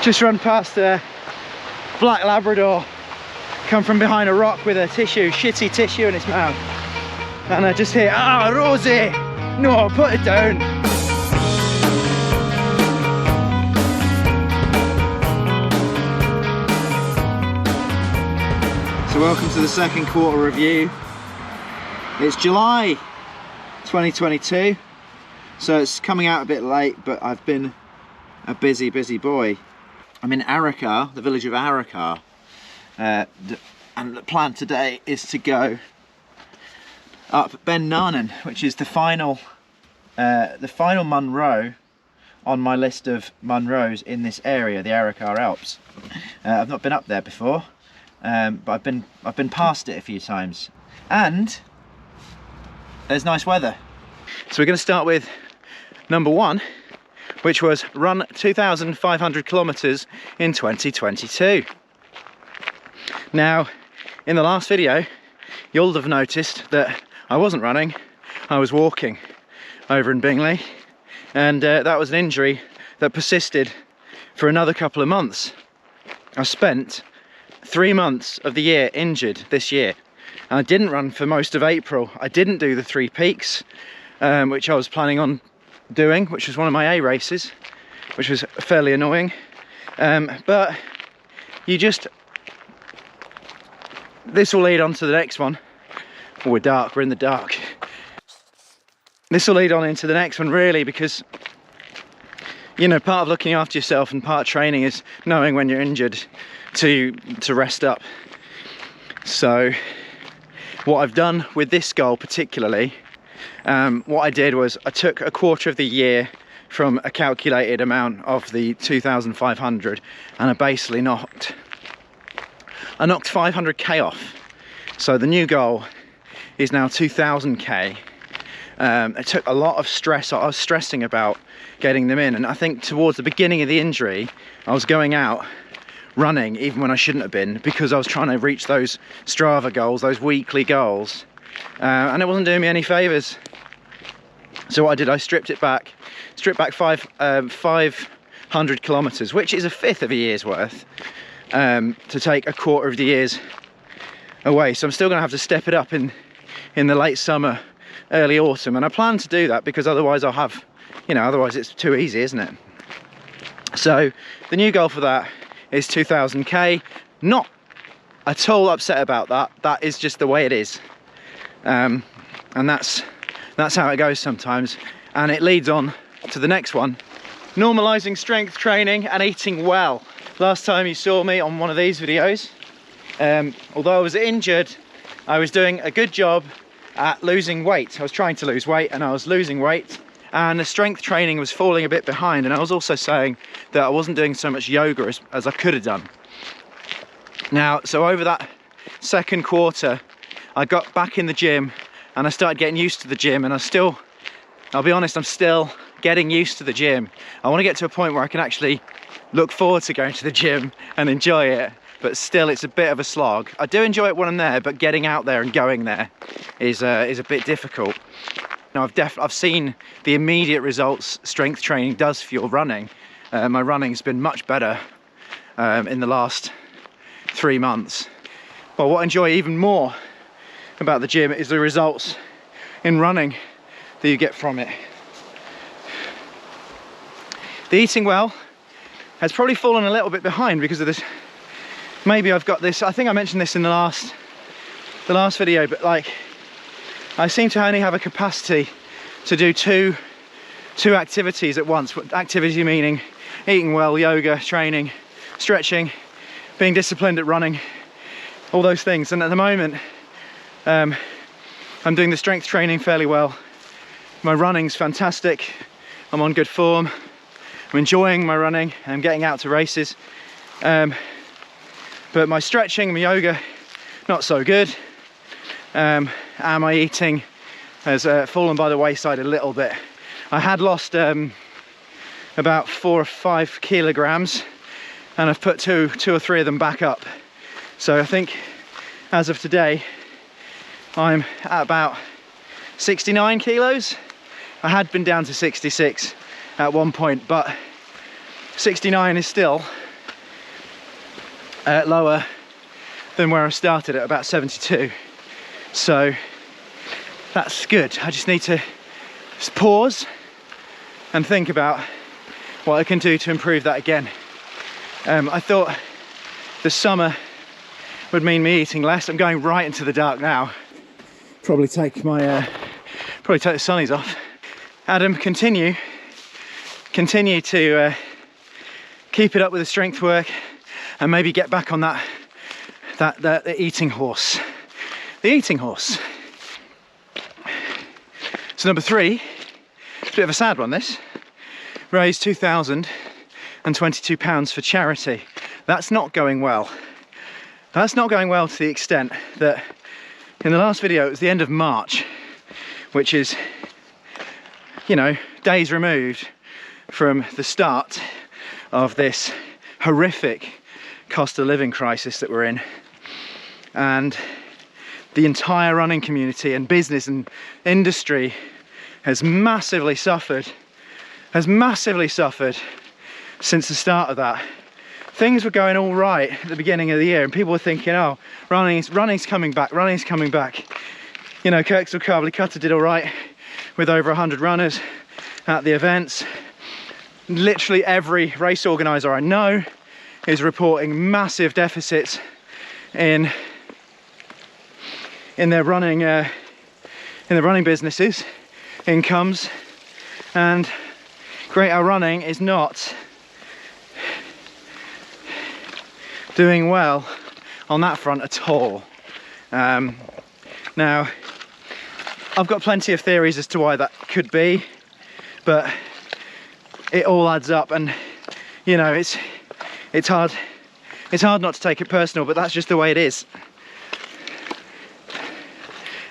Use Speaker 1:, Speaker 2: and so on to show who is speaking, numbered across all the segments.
Speaker 1: Just run past a black Labrador, come from behind a rock with a shitty tissue in its mouth. And I just hear, "Ah, Rosie, no, put it down." So welcome to the second quarter review. It's July 2022, so it's coming out a bit late, but I've been a busy boy. I'm in Arakar, the village of Arakar, and the plan today is to go up Ben Narnain, which is the final Munro on my list of Munros in this area, the Arakar Alps. I've not been up there before, but I've been past it a few times, and there's nice weather. So we're going to start with number one, which was run 2,500 kilometers in 2022. Now, in the last video, you'll have noticed that I wasn't running, I was walking over in Bingley, and that was an injury that persisted for another couple of months. I spent 3 months of the year injured this year, and I didn't run for most of April. I didn't do the 3 peaks, which I was planning on doing, which was one of my A races, which was fairly annoying. But this will lead on to the next one. Oh, we're in the dark. This will lead on into the next one, really, because, you know, part of looking after yourself and part of training is knowing when you're injured to rest up. So what I've done with this goal particularly, what I did was I took a quarter of the year from a calculated amount of the 2,500, and I basically knocked 500k off. So the new goal is now 2,000k. It took a lot of stress. I was stressing about getting them in, and I think towards the beginning of the injury I was going out running even when I shouldn't have been, because I was trying to reach those Strava goals, those weekly goals, and it wasn't doing me any favors. So what I did, I stripped back 500 kilometers, which is a fifth of a year's worth, to take a quarter of the year's away. So I'm still going to have to step it up in the late summer, early autumn, and I plan to do that because otherwise I'll have, you know, otherwise it's too easy, isn't it? So the new goal for that is 2,000k. Not at all upset about that. That is just the way it is, and that's how it goes sometimes. And it leads on to the next one: normalizing strength training and eating well. Last time you saw me on one of these videos, although I was injured, I was doing a good job at losing weight. I was trying to lose weight, and I was losing weight, and the strength training was falling a bit behind. And I was also saying that I wasn't doing so much yoga as I could have done. Now, so over that second quarter, I got back in the gym and I started getting used to the gym, and I'll be honest, I'm still getting used to the gym. I want to get to a point where I can actually look forward to going to the gym and enjoy it, but still it's a bit of a slog. I do enjoy it when I'm there, but getting out there and going there is a bit difficult. Now, I've seen the immediate results strength training does for your running. My running's been much better in the last 3 months. But what I enjoy even more about the gym is the results in running that you get from it. The eating well has probably fallen a little bit behind because of this. Maybe I've got this, I think I mentioned this in the last video, but like, I seem to only have a capacity to do two activities at once. Activity meaning eating well, yoga, training, stretching, being disciplined at running, all those things. And at the moment, I'm doing the strength training fairly well. My running's fantastic. I'm on good form. I'm enjoying my running. I'm getting out to races. But my stretching, my yoga, not so good. And my eating has fallen by the wayside a little bit. I had lost about 4 or 5 kilograms, and I've put two or three of them back up. So I think as of today, I'm at about 69 kilos. I had been down to 66 at one point, but 69 is still lower than where I started at about 72. So that's good. I just need to just pause and think about what I can do to improve that again. I thought the summer would mean me eating less. I'm going right into the dark now. Probably take my probably take the sunnies off. Adam, continue to keep it up with the strength work, and maybe get back on the eating horse. The eating horse. So number 3, it's a bit of a sad one this. Raised £2,022 for charity. That's not going well. That's not going well to the extent that in the last video it was the end of March, which is, you know, days removed from the start of this horrific cost of living crisis that we're in, and the entire running community and business and industry has massively suffered since the start of that. Things were going all right at the beginning of the year and people were thinking, oh, running's coming back. You know, Kirksville Carverley Cutter did all right with over 100 runners at the events. Literally every race organizer I know is reporting massive deficits in their running businesses, incomes, and Great Owl Running is not doing well on that front at all. Now, I've got plenty of theories as to why that could be, but it all adds up, and you know, it's hard not to take it personal, but that's just the way it is.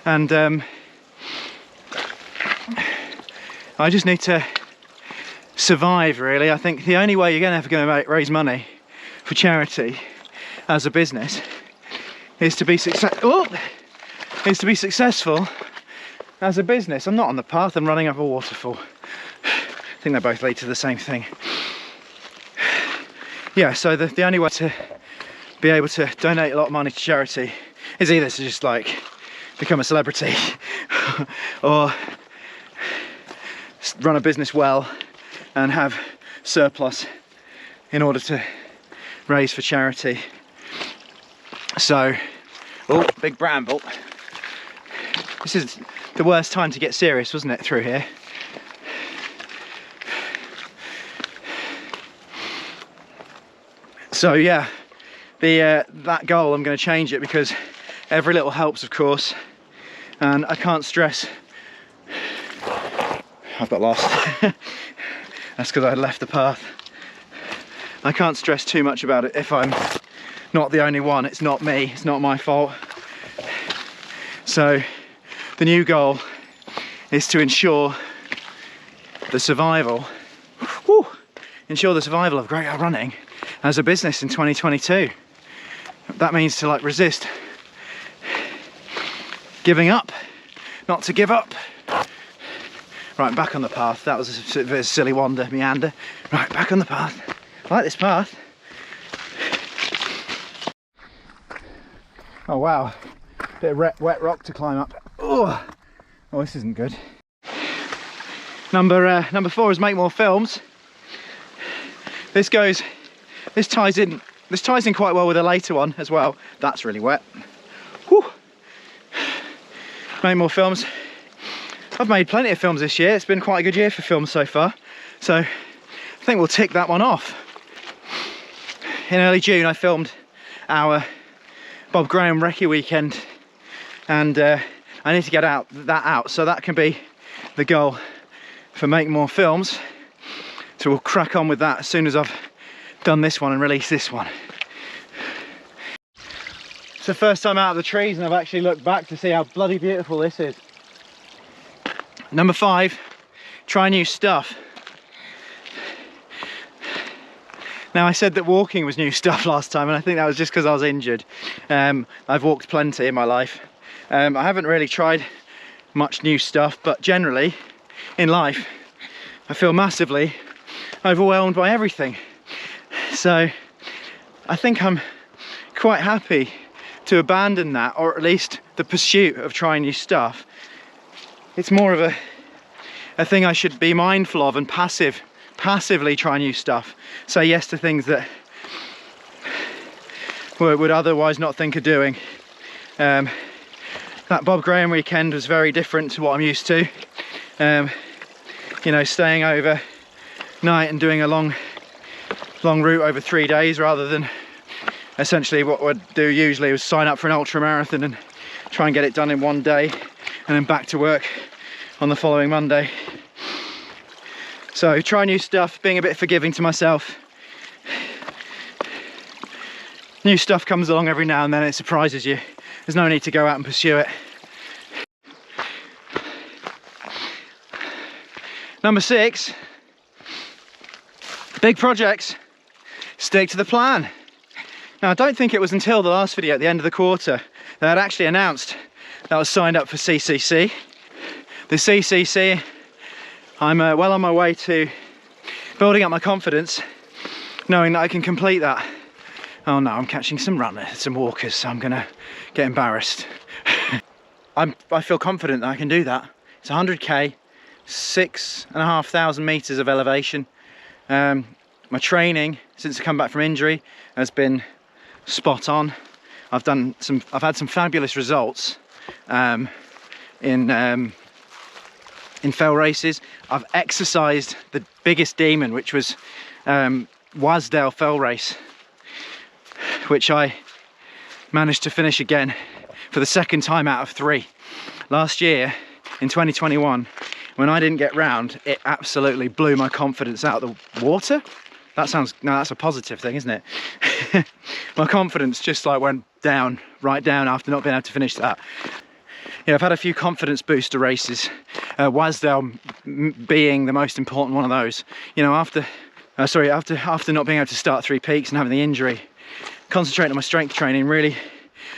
Speaker 1: And I just need to survive, really. I think the only way you're ever going to raise money for charity as a business is to be successful as a business. I'm not on the path, I'm running up a waterfall. I think they both lead to the same thing. Yeah, so the only way to be able to donate a lot of money to charity is either to just like become a celebrity or run a business well and have surplus in order to raise for charity. So, oh, big bramble. This is the worst time to get serious, wasn't it, through here? So yeah, that goal, I'm going to change it because every little helps, of course, and I can't stress. I've got lost. That's because I left the path. I can't stress too much about it if I'm not the only one. It's not me, it's not my fault. So the new goal is to ensure the survival of Great Owl Running as a business in 2022. That means to like resist giving up, not to give up. Right, back on the path. That was a bit of a silly meander. Right, back on the path. I like this path. Oh wow, bit of wet rock to climb up. Oh, this isn't good. Number 4 is make more films. This ties in quite well with a later one as well. That's really wet. Whew. Make more films. I've made plenty of films this year. It's been quite a good year for films so far. So I think we'll tick that one off. In early June I filmed our Bob Graham Recce weekend, and I need to get that out. So that can be the goal for Make More Films. So we'll crack on with that as soon as I've done this one and release this one. It's the first time out of the trees and I've actually looked back to see how bloody beautiful this is. Number 5, try new stuff. Now I said that walking was new stuff last time, and I think that was just because I was injured. I've walked plenty in my life. I haven't really tried much new stuff, but generally in life I feel massively overwhelmed by everything. So I think I'm quite happy to abandon that, or at least the pursuit of trying new stuff. It's more of a thing I should be mindful of and passively try new stuff. Say yes to things that would otherwise not think of doing. That Bob Graham weekend was very different to what I'm used to. You know, staying over night and doing a long route over 3 days, rather than essentially what I'd do usually was sign up for an ultra marathon and try and get it done in 1 day and then back to work on the following Monday. So try new stuff, being a bit forgiving to myself. New stuff comes along every now and then, it surprises you. There's no need to go out and pursue it. Number 6, big projects, stick to the plan. Now, I don't think it was until the last video at the end of the quarter that I'd actually announced that I was signed up for CCC. The CCC, I'm well on my way to building up my confidence, knowing that I can complete that. Oh no, I'm catching some runners, some walkers, so I'm gonna get embarrassed. I feel confident that I can do that. It's 100k, 6,500 meters of elevation. My training since I come back from injury has been spot on. I've had some fabulous results in fell races. I've exercised the biggest demon, which was Wasdale fell race, which I managed to finish again for the second time out of 3. Last year, in 2021, when I didn't get round, it absolutely blew my confidence out of the water. That sounds, no, that's a positive thing, isn't it? My confidence just like went down, right down, after not being able to finish that. Yeah, I've had a few confidence booster races, Wasdale being the most important one of those. You know, after not being able to start 3 peaks and having the injury, concentrating on my strength training, really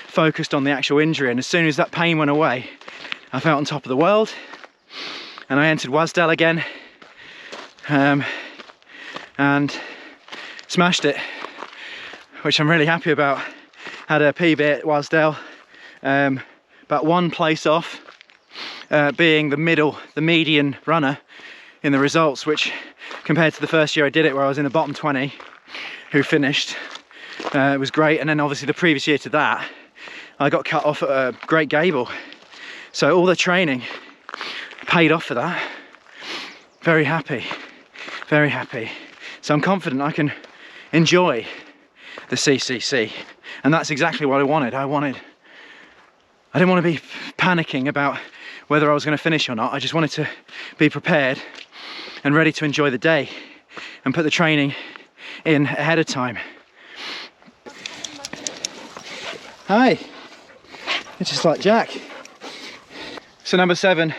Speaker 1: focused on the actual injury, and as soon as that pain went away, I felt on top of the world, and I entered Wasdale again, and smashed it, which I'm really happy about. Had a PB at Wasdale, about 1 place off being the median runner in the results, which compared to the first year I did it, where I was in the bottom 20 who finished, it was great. And then obviously the previous year to that, I got cut off at a Great Gable, so all the training paid off for that. Very happy, very happy. So I'm confident I can enjoy the CCC, and that's exactly what I wanted. I didn't want to be panicking about whether I was going to finish or not. I just wanted to be prepared and ready to enjoy the day and put the training in ahead of time. Hi, it's just like Jack. So number 7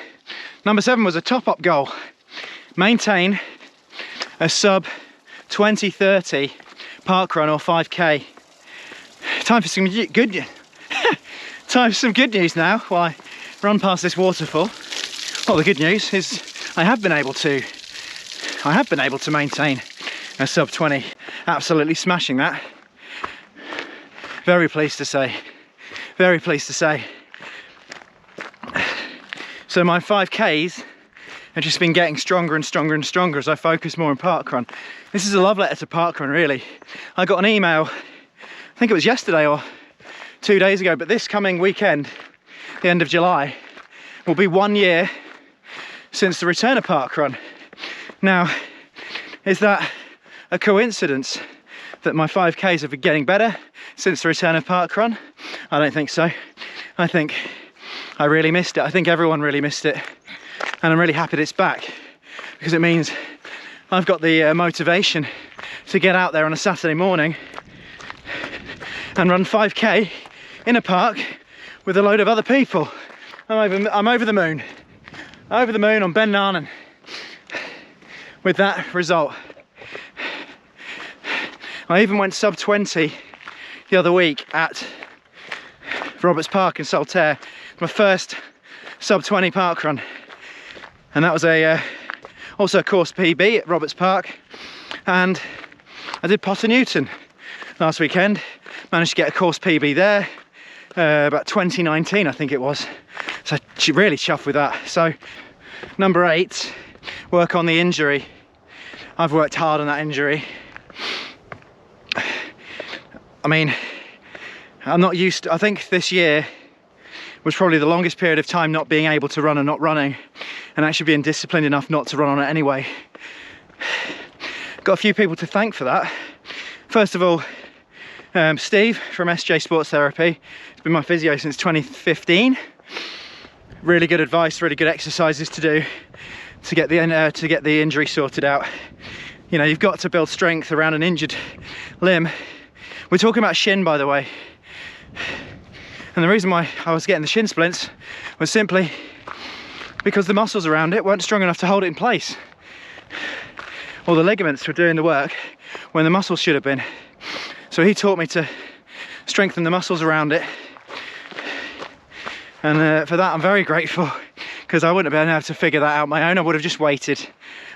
Speaker 1: was a top-up goal. Maintain a sub 20:30 parkrun or 5k. Time for some good time for some good news now while I run past this waterfall. Well, the good news is I have been able to maintain a sub 20. Absolutely smashing that. Very pleased to say. Very pleased to say. So my 5Ks have just been getting stronger and stronger and stronger as I focus more on parkrun. This is a love letter to parkrun, really. I got an email, I think it was yesterday or 2 days ago, but this coming weekend, the end of July, will be 1 year since the return of parkrun. Now, is that a coincidence that my 5Ks have been getting better since the return of parkrun? I don't think so. I think I really missed it. I think everyone really missed it, and I'm really happy that it's back, because it means I've got the motivation to get out there on a Saturday morning and run 5k in a park with a load of other people. I'm over the moon. Over the moon on Ben Narnain with that result. I even went sub 20 the other week at Roberts Park in Saltaire. My first sub 20 park run, and that was also a course PB at Roberts Park, and I did Potter Newton last weekend. Managed to get a course PB there, about 2019 I think it was. So really chuffed with that. So number 8, work on the injury. I've worked hard on that injury. I mean, I'm not used to, I think this year was probably the longest period of time not being able to run and not running, and actually being disciplined enough not to run on it anyway. Got a few people to thank for that. First of all, Steve from SJ Sports Therapy. He's been my physio since 2015. Really good advice, really good exercises to do to get the injury sorted out. You know, you've got to build strength around an injured limb. We're talking about shin, by the way. And the reason why I was getting the shin splints was simply because the muscles around it weren't strong enough to hold it in place. All the ligaments were doing the work when the muscles should have been. So he taught me to strengthen the muscles around it. And for that I'm very grateful, because I wouldn't have been able to figure that out my own. I would have just waited,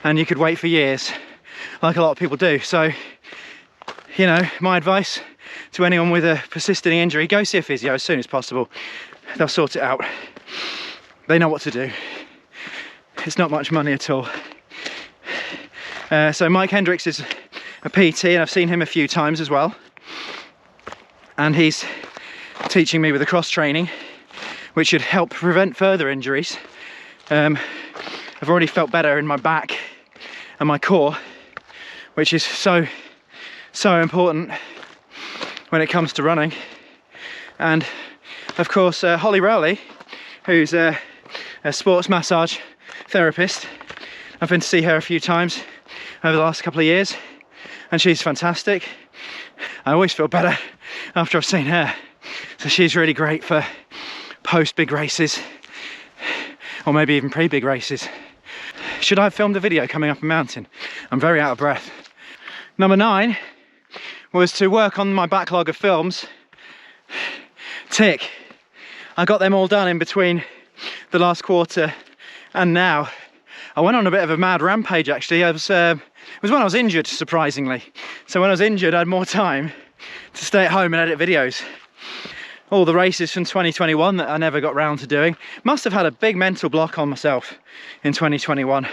Speaker 1: and you could wait for years like a lot of people do. So, you know, my advice to anyone with a persisting injury, go see a physio as soon as possible. They'll sort it out. They know what to do. It's not much money at all. So Mike Hendricks is a PT, and I've seen him a few times as well. And he's teaching me with the cross training, which should help prevent further injuries. I've already felt better in my back and my core, which is so important when it comes to running. And of course, Holly Rowley, who's a sports massage therapist. I've been to see her a few times over the last couple of years, and she's fantastic. I always feel better after I've seen her. So she's really great for post big races, or maybe even pre big races. Should I have filmed a video coming up a mountain? I'm very out of breath. Number 9 was to work on my backlog of films. Tick. I got them all done in between the last quarter and now. I went on a bit of a mad rampage actually. It was when I was injured, surprisingly. So when I was injured, I had more time to stay at home and edit videos. All the races from 2021 that I never got round to doing. Must have had a big mental block on myself in 2021.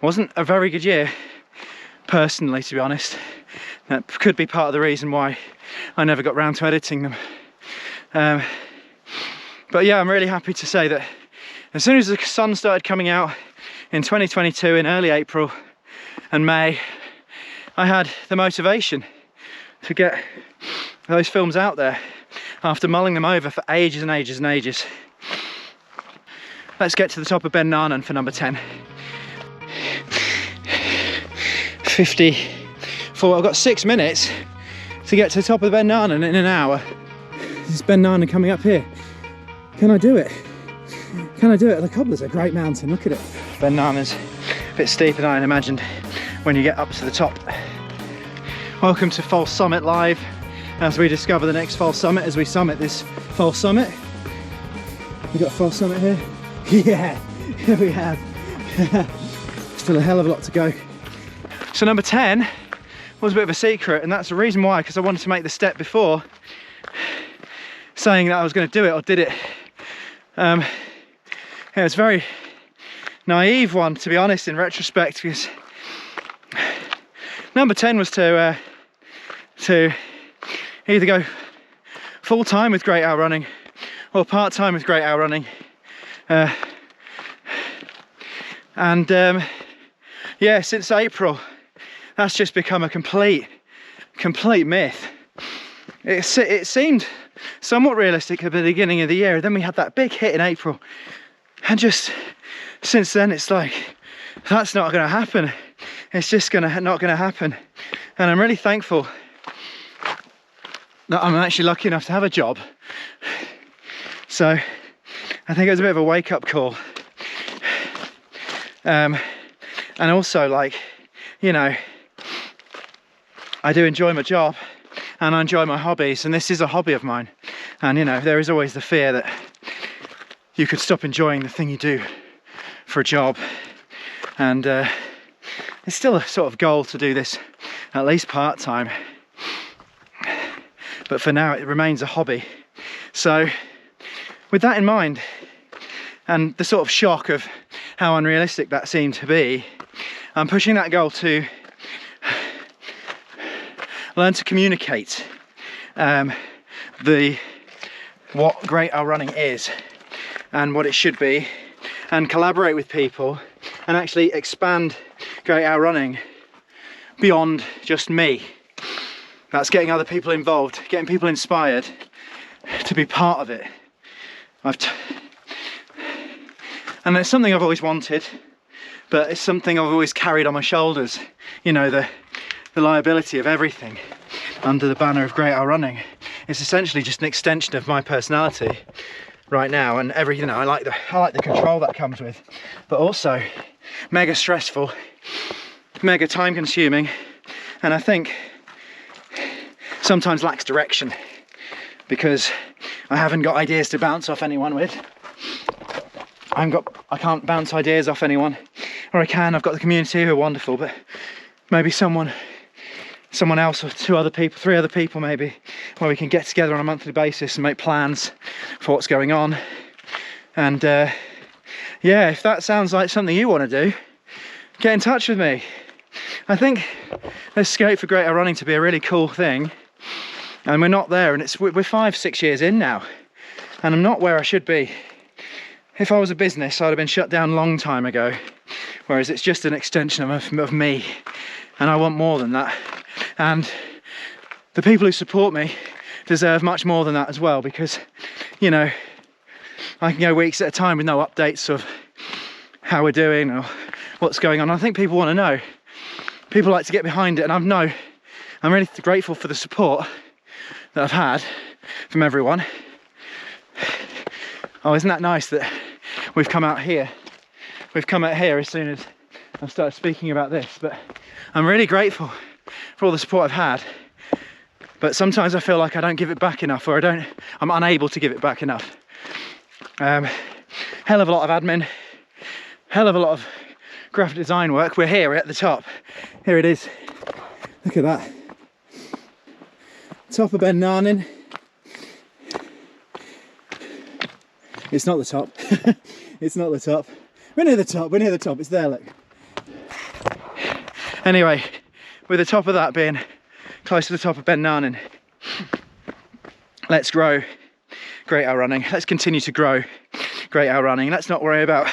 Speaker 1: Wasn't a very good year, personally, to be honest. That could be part of the reason why I never got round to editing them. But yeah, I'm really happy to say that as soon as the sun started coming out in 2022, in early April and May, I had the motivation to get those films out there after mulling them over for ages and ages and ages. Let's get to the top of Ben Narnain for number 10. 54, I've got 6 minutes to get to the top of Ben Narnain in an hour. This is Ben Narnain coming up here. Can I do it? Can I do it? The Cobbler's a great mountain, look at it. Ben Narnain's a bit steeper than I imagined when you get up to the top. Welcome to False Summit Live, as we discover the next false summit as we summit this false summit. We got a false summit here? Yeah, here we have. Still a hell of a lot to go. So number 10 was a bit of a secret, and that's the reason why, because I wanted to make the step before saying that I was going to do it or did it. Yeah, it's a very naive one, to be honest, in retrospect, because number 10 was to either go full-time with Great Owl Running or part-time with Great Owl Running. Yeah, since April, that's just become a complete myth. It seemed somewhat realistic at the beginning of the year, then we had that big hit in April, and just since then it's like, that's not going to happen. It's just not going to happen. And I'm really thankful that I'm actually lucky enough to have a job. So I think it was a bit of a wake-up call. And also, like, you know, I do enjoy my job and I enjoy my hobbies, and this is a hobby of mine. And you know, there is always the fear that you could stop enjoying the thing you do for a job. And it's still a sort of goal to do this at least part-time. but for now it remains a hobby. So with that in mind, and the sort of shock of how unrealistic that seemed to be, I'm pushing that goal to learn to communicate what Great Owl Running is and what it should be, and collaborate with people and actually expand Great Owl Running beyond just me. That's getting other people involved, getting people inspired to be part of it. And it's something I've always wanted, but it's something I've always carried on my shoulders. You know, the liability of everything under the banner of Great Owl Running. It's essentially just an extension of my personality right now, and everything. I like the control that comes with, but also mega stressful, mega time consuming, and I think sometimes lacks direction because I haven't got ideas to bounce off anyone with. I can't bounce ideas off anyone, or I can. I've got the community who are wonderful, but maybe someone else, or 2 other people, 3 other people maybe, where we can get together on a monthly basis and make plans for what's going on. And yeah, if that sounds like something you want to do, get in touch with me. I think there's scope for Great Owl Running to be a really cool thing, and we're not there, and we're 5-6 years in now, and I'm not where I should be. If I was a business, I'd have been shut down a long time ago, whereas it's just an extension of me, and I want more than that. And the people who support me deserve much more than that as well, because, you know, I can go weeks at a time with no updates of how we're doing or what's going on. I think people want to know. People like to get behind it, and I'm really grateful for the support that I've had from everyone. Oh, isn't that nice that we've come out here? We've come out here as soon as I've started speaking about this, but I'm really grateful for all the support I've had. But sometimes I feel like I don't give it back enough, or I'm unable to give it back enough. Hell of a lot of admin, hell of a lot of graphic design work. We're here, we're at the top. Here it is. Look at that. Top of Ben Narnain. It's not the top. It's not the top. We're near the top. We're near the top. It's there, look. Anyway, with the top of that being close to the top of Ben Narnain, let's grow Great Owl Running. Let's continue to grow Great Owl Running. Let's not worry about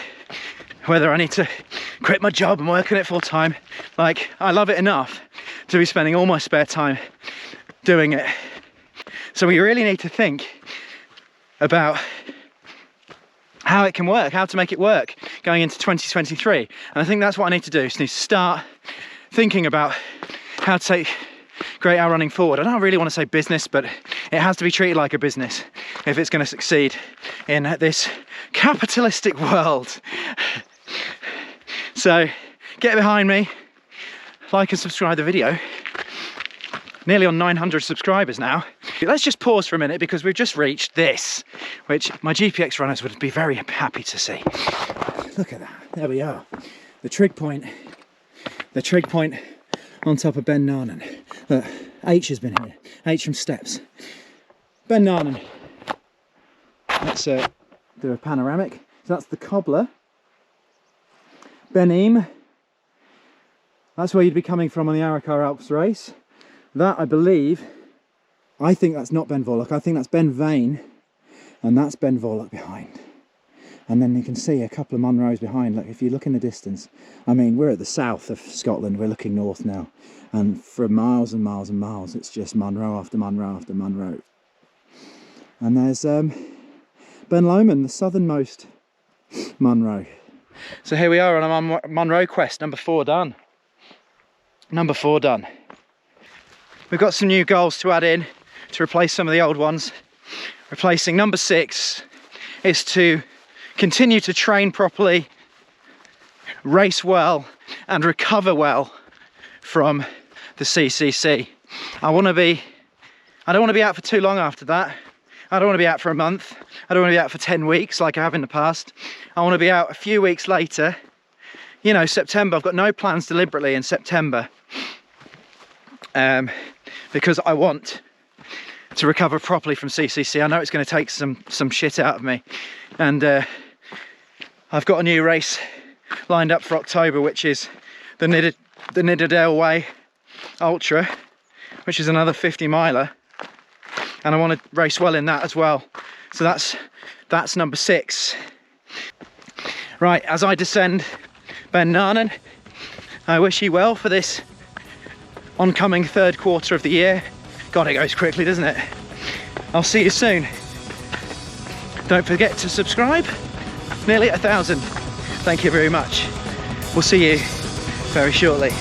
Speaker 1: whether I need to quit my job and work on it full time. Like, I love it enough to be spending all my spare time doing it. So we really need to think about how it can work, how to make it work going into 2023. And I think that's what I need to do. So I need to start thinking about how to take Great Owl Running forward. I don't really want to say business, but it has to be treated like a business if it's going to succeed in this capitalistic world. So get behind me, like and subscribe the video. Nearly on 900 subscribers now. Let's just pause for a minute because we've just reached this, which my GPX runners would be very happy to see. Look at that, there we are. The trig point on top of Ben Narnain. Look, H has been here, H from Steps. Ben Narnain. Let's do a panoramic. So that's the Cobbler. Benim. That's where you'd be coming from on the Arrochar Alps race. That, I think that's not Ben Vorlock, I think that's Ben Vane, and that's Ben Vorlock behind. And then you can see a couple of Munros behind. Look, if you look in the distance, I mean, we're at the south of Scotland, we're looking north now, and for miles and miles and miles, it's just Munro after Munro after Munro. And there's Ben Lomond, the southernmost Munro. So here we are on a Munro quest, number 4 done. Number 4 done. We've got some new goals to add in to replace some of the old ones. Replacing number 6 is to continue to train properly, race well, and recover well from the CCC. I don't want to be out for too long after that. I don't want to be out for a month. I don't want to be out for 10 weeks like I have in the past. I want to be out a few weeks later. You know, September, I've got no plans deliberately in September. Because I want to recover properly from CCC. I know it's going to take some shit out of me, and I've got a new race lined up for October, which is the Nidderdale Way Ultra, which is another 50 miler, and I want to race well in that as well. So that's number 6. Right, as I descend Ben Narnain, I wish you well for this oncoming 3rd quarter of the year. God, it goes quickly, doesn't it? I'll see you soon. Don't forget to subscribe. Nearly 1,000. Thank you very much. We'll see you very shortly.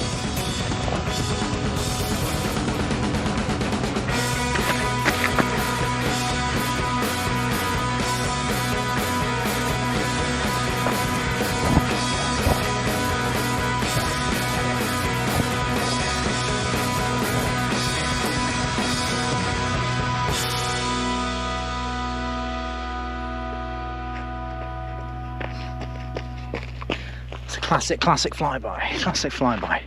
Speaker 1: Classic flyby, classic flyby.